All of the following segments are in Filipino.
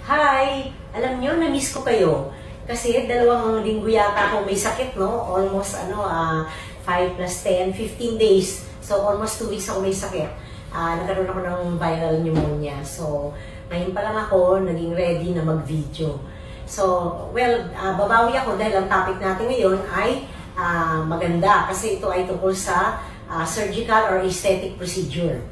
Hi! Alam nyo, na-miss ko kayo. Kasi 2 linggo yata akong may sakit, no? Almost, 5 plus 10, 15 days. So, almost 2 weeks ako may sakit. Nagkaroon ako ng viral pneumonia. So, ngayon pa lang ako naging ready na mag-video. So, well, babawi ako dahil ang topic natin ngayon ay maganda. Kasi ito ay tungkol sa surgical or aesthetic procedure.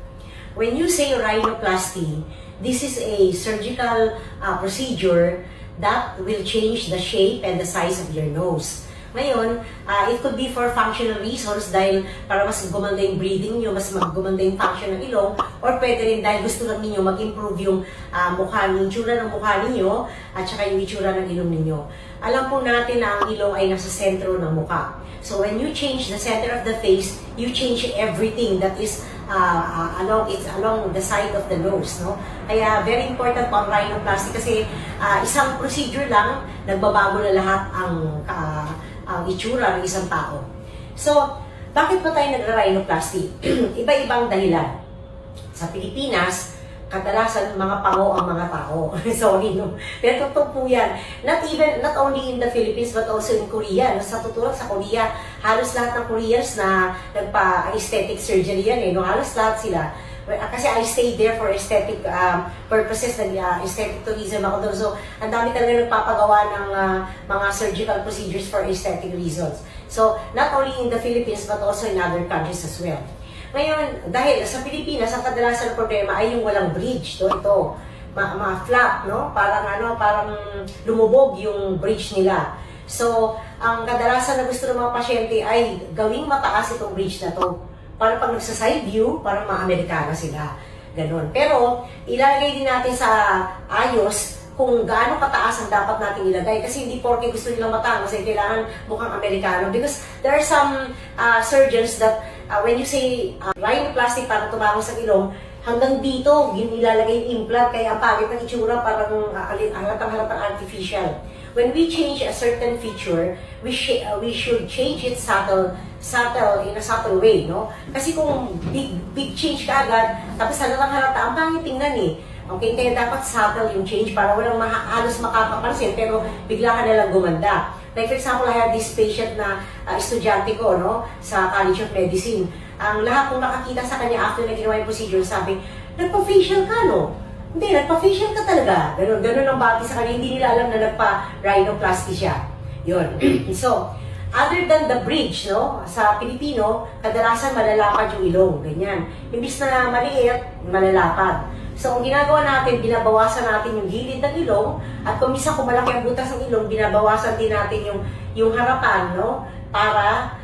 When you say rhinoplasty, this is a surgical procedure that will change the shape and the size of your nose. Ngayon, it could be for functional reasons dahil para mas gumanda yung breathing nyo, mas gumanda yung function ng ilong, or pwede rin dahil gusto lang ninyo mag-improve yung yung itsura ng mukha ninyo at saka yung itsura ng ilong ninyo. Alam po natin na ang ilong ay nasa sentro ng mukha. So when you change the center of the face, you change everything that is along the side of the nose, no? Kaya very important po ang rhinoplasty kasi isang procedure lang, nagbabago na lahat ang itsura ng isang tao. So, bakit ba tayo nagra-rhinoplasty? Iba-ibang dahilan. Sa Pilipinas, kadalasan mga pango ang mga tao. Sorry, no? Pero totoo po yan. Not only in the Philippines, but also in Korea. Sa totoo sa Korea, halos lahat ng Koreans na nagpa-aesthetic surgery yan, no? Halos lahat sila. Kasi I stayed there for aesthetic purposes, aesthetic tourism ako doon. So, ang dami talaga nagpapagawa ng mga surgical procedures for aesthetic reasons. So, not only in the Philippines, but also in other countries as well. Ngayon, dahil sa Pilipinas, ang kadalasan problema ay yung walang bridge. Ito, mga flap, no? Parang lumubog yung bridge nila. So, ang kadalasan na gusto ng mga pasyente ay gawing mataas itong bridge na to. Para pag nagsa-side view, parang mga Amerikana sila. Ganon. Pero, ilalagay din natin sa ayos kung gaano kataas ang dapat natin ilagay. Kasi hindi porke gusto nilang mataas, kasi kailangan mukhang Amerikano. Because there are some surgeons that when you say rhinoplasty para tumago sa ilong, hanggang dito, ilalagay yung implant, kaya ang pangit ng itsura, parang halatang artificial. When we change a certain feature, we should change it in a subtle way, no? Kasi kung big change ka agad, tapos halata, ang pangit tingnan eh. Okay, kaya dapat subtle yung change para walang halos makakapansin, pero bigla ka nalang gumanda. Like for example, I have this patient na estudyante ko, no, sa College of Medicine. Ang lahat kong nakakita sa kanya after na ginawa yung procedure, sabi, nagpa-facial ka, no? Hindi, nagpa-facial ka talaga. Ganun ang bati sa kanya. Hindi nila alam na nagpa-rhinoplasty siya. Yun. So, other than the bridge, no, sa Pilipino, kadalasan malalapad yung ilong. Ganyan. Imbis na maliit, malalapad. So, ang ginagawa natin, binabawasan natin yung gilid ng ilong, at kung minsan kung malaki ang butas ng ilong, binabawasan din natin yung harapan, no, para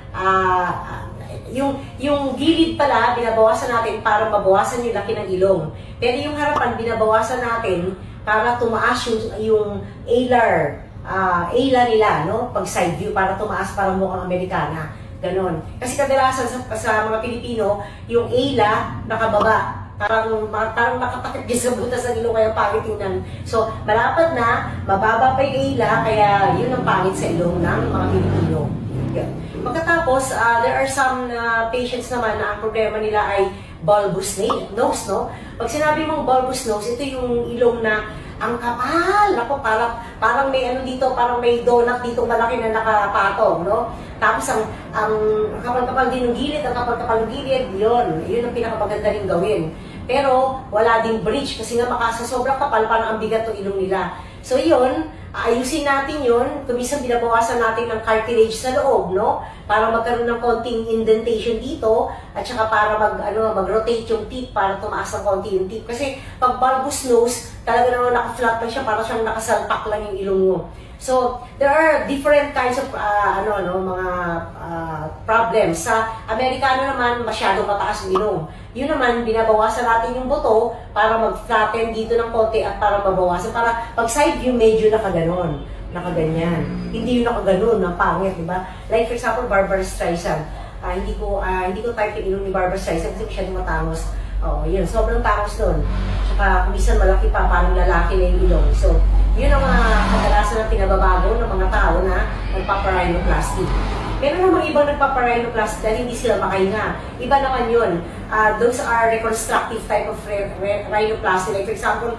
yung gilid pala, binabawasan natin para mabawasan yung laki ng ilong. Pero yung harapan, binabawasan natin para tumaas yung alar nila, no? Pag side view, para tumaas parang mukhang Amerikana. Ganon. Kasi kadalasan sa mga Pilipino, yung ala nakababa. Parang nakatakip din sa butas ng ilong, kaya pangit tingnan. So, malapad na, mababa pa yung ala, kaya yun ang pangit sa ilong ng mga Pilipino. Yun. Pagkatapos, there are some patients naman na ang problema nila ay bulbous nose, no? Pag sinabi mong bulbous nose, ito yung ilong na ang kapal. Ako, parang may dito, parang may donut dito malaki na nakapatong, no? Tapos ang kapal-kapal din ng gilid, ang kapal-kapal ng gilid, yun ang pinakamaganda rin gawin. Pero wala ding bridge kasi nga sa sobrang kapal, parang ang bigat ng ilong nila. So yun, ayusin natin yun. Kuminsan binabawasan natin ng cartilage sa loob, no? Para magkaroon ng konting indentation dito, at saka para mag-rotate yung tip, para tumaas ng konti yung tip. Kasi pag bulbous nose, talaga naman naka-flat lang siya, para siyang nakasalpak lang yung ilong mo. So, there are different kinds of mga problems. Sa Amerikano naman, masyadong mataas yung ilong. Yun naman, binabawasan natin yung buto para mag-flatten dito ng konti at para mabawasan. Para pag side view, medyo nakaganon, nakaganyan. Hindi yung nakaganon, na pangit, di ba? Like for example, Barbra Streisand. Hindi ko type yung ilong ni Barbra Streisand kasi masyadong matangos. Yun, sobrang tangos nun. Tsaka kumisan malaki pa, parang lalaki na yung ilong. So, yun ang mga kadalasan na pinababago ng mga tao na nagpapa-rhinoplasty. Meron namang ibang nagpapa-rhinoplasty dahil hindi sila makahinga. Iba naman yun. Those are reconstructive type of rhinoplasty. Like for example,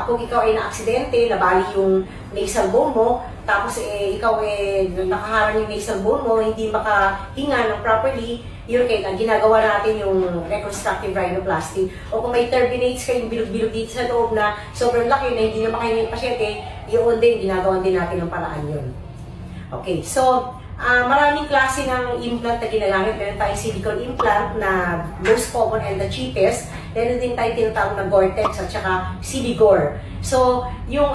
kung ikaw ay na-aksidente, nabali yung nasal bone mo, tapos ikaw nakaharang yung nasal bone mo, hindi makahinga ng properly, yun kaya ginagawa natin yung reconstructive rhinoplasty. O kung may turbinates kayong bilog-bilog dito sa loob na sobrang laki na hindi na makahinga yung pasyente, yun din, ginagawa din natin ng paraan yun. Okay, so maraming klase ng implant na ginagamit. Meron tayong silicone implant na most common and the cheapest. Meron din tayong tinatawag na Gore-Tex at saka Siligore. So, yung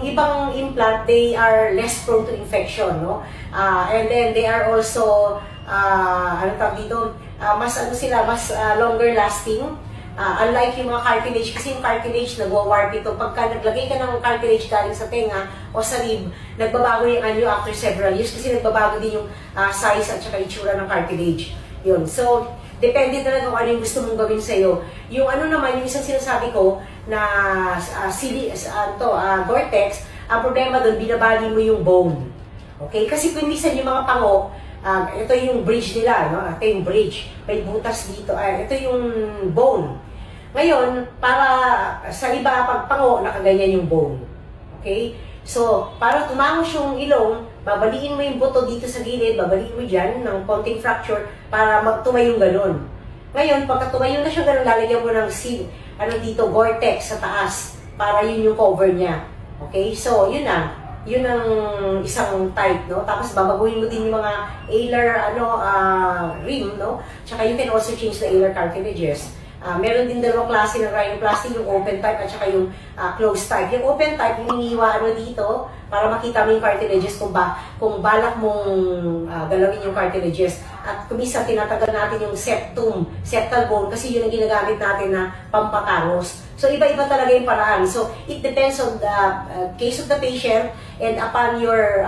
ibang implant, they are less prone to infection, no? And then they are also mas longer lasting. Unlike yung mga cartilage, kasi yung cartilage nagwa-warp ito. Pagka naglagay ka ng cartilage galing sa tenga o sa rib, nagbabago yung anyo after several years kasi nagbabago din yung size at saka itsura ng cartilage. Yun. So, depende talaga kung ano yung gusto mong gawin sa'yo. Yung naman, yung isang sinasabi ko na Gore-Tex, ang problema doon, binabali mo yung bone. Okay? Kasi kung minsan yung mga pango, ito yung bridge nila, no? Ito yung bridge. May butas dito. Ito yung bone. Ngayon, para sa iba, pag pango, nakaganyan yung bone. Okay? So, para tumangos yung ilong, babaliin mo yung buto dito sa gilid, babaliin mo dyan ng konting fracture para magtumayong ganun. Ngayon, pagka tumayo na siya ganun, lalagyan mo ng dito, Gore-Tex sa taas para yun yung cover niya. Okay? So, yun na. Yun ang isang type, no? Tapos babaguhin mo din yung mga alar, rim, no? Tsaka you can also change the alar cartilages. Meron din dalawang klase ng rhinoplasty, yung open type at saka yung closed type. Yung open type, hinihiniwa dito para makita mo yung cartilages kung balak mong galawin yung cartilages. At kumisa tinatagal natin yung septal bone kasi yun ang ginagamit natin na pampatangos. So, iba-iba talaga yung paraan. So, it depends on the case of the patient and upon your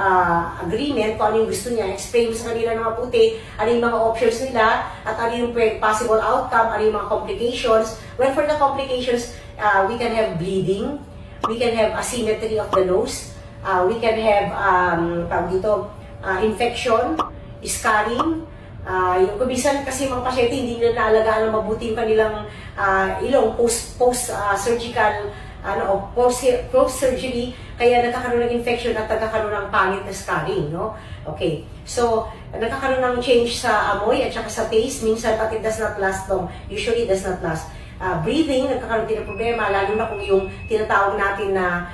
agreement, kung ano yung gusto niya, explain mo sa kanila ng mabuti, ano yung mga options nila, at ano yung possible outcome, ano yung mga complications. Well, for the complications, we can have bleeding, we can have asymmetry of the nose, we can have, infection, scarring. Yung kumisan kasi mga pasyente hindi nila naalagaan ng mabuti yung kanilang ilong post-surgical post-surgery, kaya nagkakaroon ng infection at nagkakaroon ng pangit na scarring, no? Okay. So, nagkakaroon ng change sa amoy at saka sa taste, minsan but it does not last long. Usually, it does not last. Breathing, nagkakaroon din ng problema, lalo na kung yung tinatawag natin na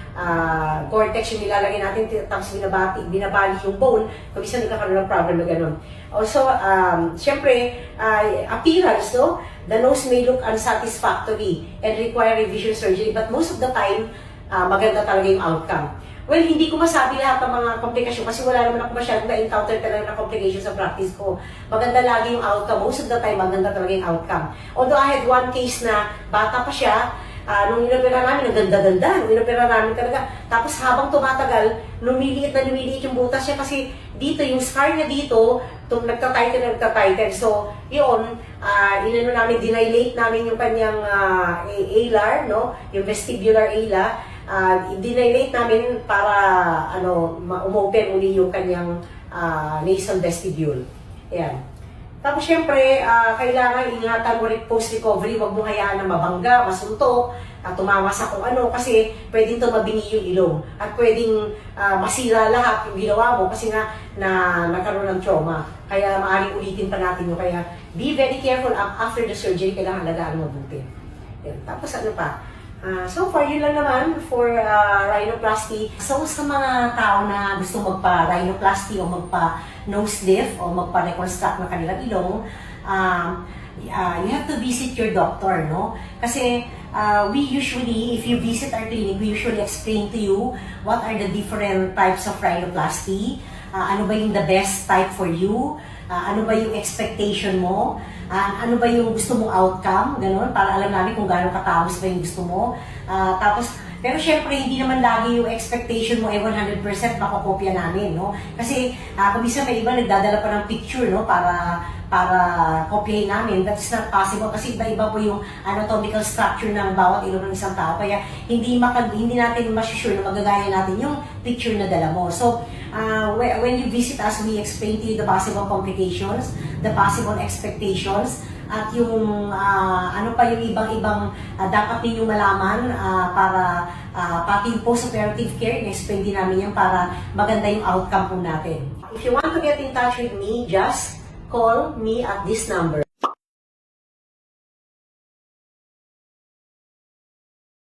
Gore-Tex yung nilalagay natin, tapos binabali yung bone, kung isa nagkakaroon ng problem na gano'n. Also, syempre, appearance, no? The nose may look unsatisfactory and require revision surgery, but most of the time, maganda talaga yung outcome. Well, hindi ko masabi lahat ng mga komplikasyon kasi wala naman ako masyadong na-encounter talaga ng complication sa practice ko. Maganda lagi yung outcome. Most of the time, maganda talaga yung outcome. Although I had one case na bata pa siya, nung inopera namin, ang ganda-ganda. Nung inopera namin talaga. Tapos habang tumatagal, lumiliit yung butas niya kasi dito, yung scar niya dito, nagka-tighten. So, yun, dinilate namin yung kanyang alar, no? Yung vestibular ala. Dinilate namin para umopen uli yung kanyang nasal vestibule. Ayan. Tapos syempre, kailangan ingatan mo rin post-recovery, huwag mo hayaan na mabangga, masuntok, tumawa sa kung ano, kasi pwedeng tumabingi yung ilong at pwedeng masira lahat yung ginawa mo kasi nga nagkaroon ng trauma. Kaya maaaring ulitin pa natin yun. Kaya be very careful after the surgery, kailangan lagaan mo mabuti. Tapos ano pa? So far, yun lang naman for rhinoplasty. So sa mga tao na gusto magpa-rhinoplasty o magpa-nose lift o magpa-reconstruct ng kanilang ilong, you have to visit your doctor, no? Kasi we usually, if you visit our clinic, we usually explain to you what are the different types of rhinoplasty, ano ba yung the best type for you, ano ba yung expectation mo, ano ba yung gusto mong outcome, gano'n, para alam namin kung gaano katapos ba yung gusto mo. Pero syempre, hindi naman lagi yung expectation mo 100% makokopya namin, no? Kasi kung isa may iba nagdadala pa ng picture, no? Para para kopyahin namin. That is not possible kasi iba-iba po yung anatomical structure ng bawat ilong ng isang tao. Kaya hindi natin masusure na magagaya natin yung picture na dala mo. So, when you visit us, we explain to you the possible complications, the possible expectations, at yung ano pa yung ibang dapat ninyong malaman para pati yung post-operative care, in-explain din namin yan para maganda yung outcome po natin. If you want to get in touch with me, just call me at this number.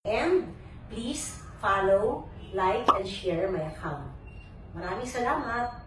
And please follow, like, and share my account. Maraming salamat!